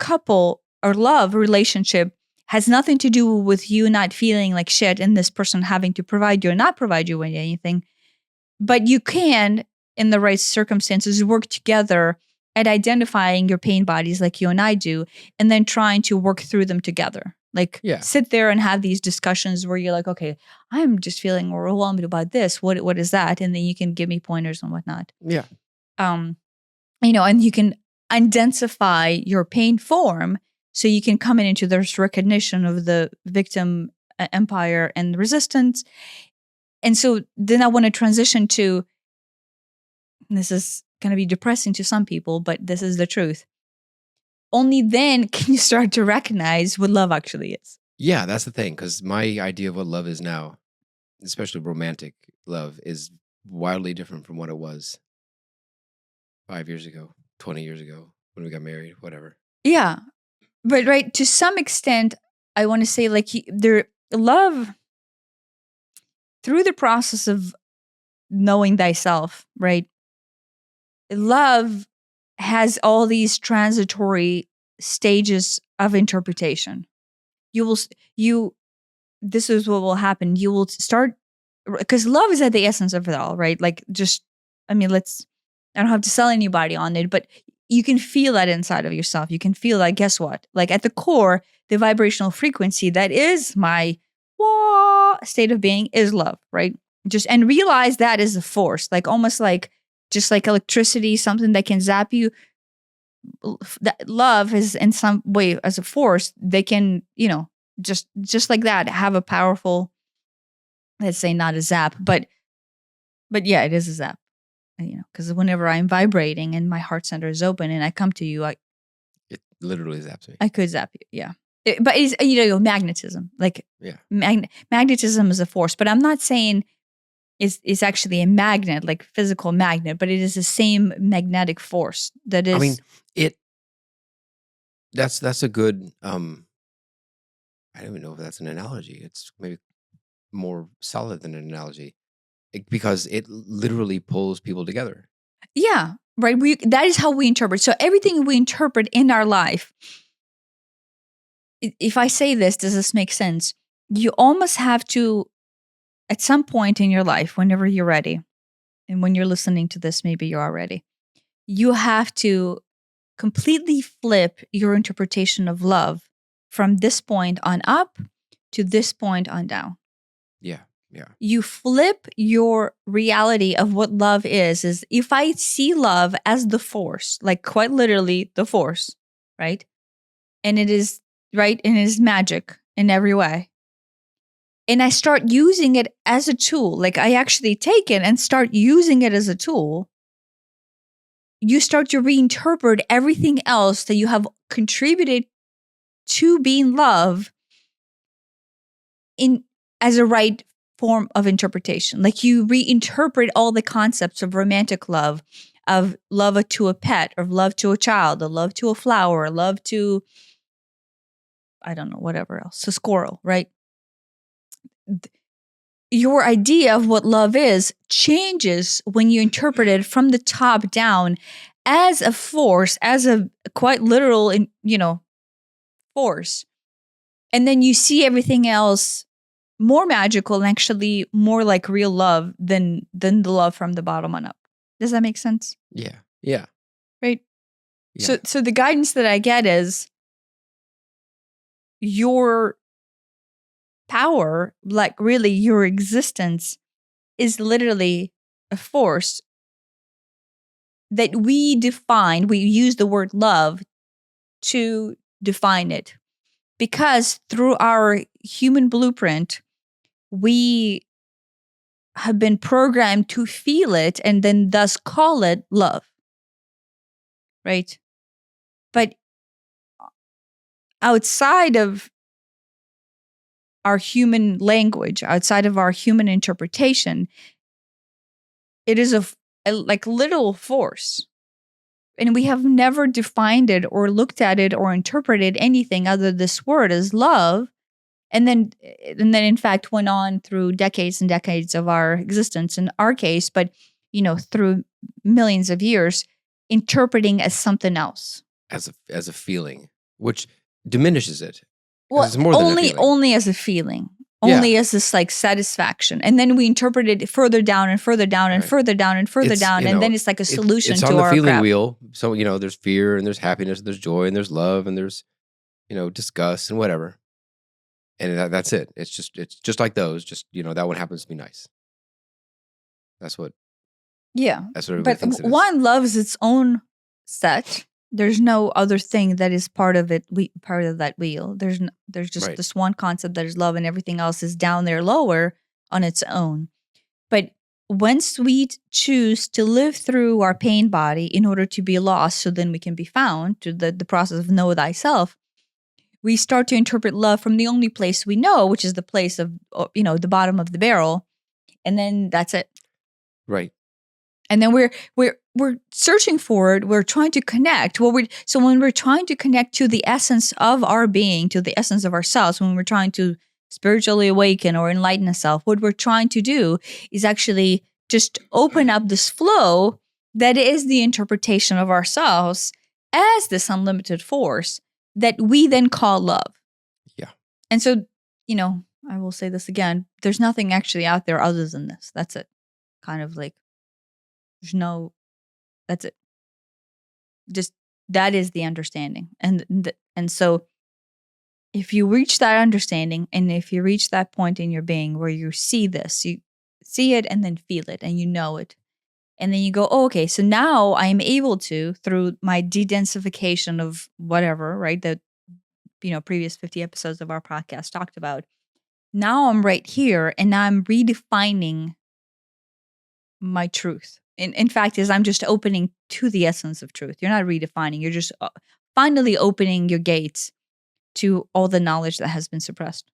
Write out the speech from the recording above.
couple or love relationship has nothing to do with you not feeling like shit and this person having to provide you or not provide you with anything. But you can, in the right circumstances, work together at identifying your pain bodies like you and I do, and then trying to work through them together. Like sit there and have these discussions where you're like, okay, I'm just feeling overwhelmed about this. What is that? And then you can give me pointers and whatnot. Yeah. And you can identify your pain form so you can come into this recognition of the victim empire and resistance. And so then I want to transition to, this is going to be depressing to some people, but this is the truth. Only then can you start to recognize what love actually is. Yeah, that's the thing. Because my idea of what love is now, especially romantic love, is wildly different from what it was 5 years ago, 20 years ago, when we got married, whatever. Yeah. But right, to some extent, I want to say like love, through the process of knowing thyself, right? Love has all these transitory stages of interpretation. This is what will happen. You will start, because love is at the essence of it all, right? Like I don't have to sell anybody on it, but you can feel that inside of yourself. You can feel that, guess what? Like at the core, the vibrational frequency that is my state of being is love, right? And realize that is a force, like almost like, just like electricity, something that can zap you. That love is in some way as a force. They can, just like that, have a powerful, let's say not a zap, but yeah, it is a zap. Because whenever I'm vibrating and my heart center is open and I come to you, it literally zaps me. I could zap you, yeah. But it's magnetism, like magnetism is a force. But I'm not saying is actually a magnet, like physical magnet, but it is the same magnetic force that is. I mean, that's a good, I don't even know if that's an analogy. It's maybe more solid than an analogy because it literally pulls people together. Yeah, right. That is how we interpret. So everything we interpret in our life, if I say this, does this make sense? You almost have to, at some point in your life, whenever you're ready, and when you're listening to this, maybe you're already, you have to completely flip your interpretation of love from this point on up to this point on down. Yeah. Yeah. You flip your reality of what love is if I see love as the force, like quite literally the force, right? And it is, right? And it is magic in every way. And I start using it as a tool. Like I actually take it and start using it as a tool. You start to reinterpret everything else that you have contributed to being love as a right form of interpretation. Like you reinterpret all the concepts of romantic love, of love to a pet, of love to a child, of love to a flower, love to, I don't know, whatever else, a squirrel, right? Your idea of what love is changes when you interpret it from the top down as a force, as a quite literal, force. And then you see everything else more magical and actually more like real love than the love from the bottom on up. Does that make sense? Yeah. Yeah. Right? Yeah. So the guidance that I get is your power, like really your existence, is literally a force that we define. We use the word love to define it because through our human blueprint, we have been programmed to feel it and then thus call it love. Right? But outside of our human language, outside of our human interpretation, it is a like little force. And we have never defined it or looked at it or interpreted anything other than this word as love. And then in fact went on through decades and decades of our existence in our case, but through millions of years, interpreting as something else. As a feeling, which diminishes it Well, because it's more than a feeling. only as a feeling. Yeah. Only as this like satisfaction. And then we interpret it further down and further down and Right. further down and further It's, down. you And know, then it's like a solution it's to on the our feeling crap. wheel. So, there's fear and there's happiness, and there's joy and there's love and there's, disgust and whatever. And that's it. It's just like those. Just, that one happens to be nice. That's what Yeah. everybody But thinks it is. one loves its own set. There's no other thing that is part of it. Part of that wheel. There's just Right. this one concept that is love, and everything else is down there lower on its own. But once we choose to live through our pain body in order to be lost, so then we can be found, to the process of know thyself, we start to interpret love from the only place we know, which is the place of the bottom of the barrel, and then that's it. Right. And then we're searching for it. We're trying to connect. So when we're trying to connect to the essence of our being, to the essence of ourselves, when we're trying to spiritually awaken or enlighten ourselves, what we're trying to do is actually just open up this flow that is the interpretation of ourselves as this unlimited force that we then call love. Yeah. And so, I will say this again, there's nothing actually out there other than this. That's it. Kind of like, that's it. Just that is the understanding. And so if you reach that understanding, and if you reach that point in your being where you see this, you see it and then feel it and you know it. And then you go, oh, okay, so now I am able to, through my de-densification of whatever, right, that previous 50 episodes of our podcast talked about. Now I'm right here, and now I'm redefining my truth. In fact, is I'm just opening to the essence of truth. You're not redefining. You're just finally opening your gates to all the knowledge that has been suppressed.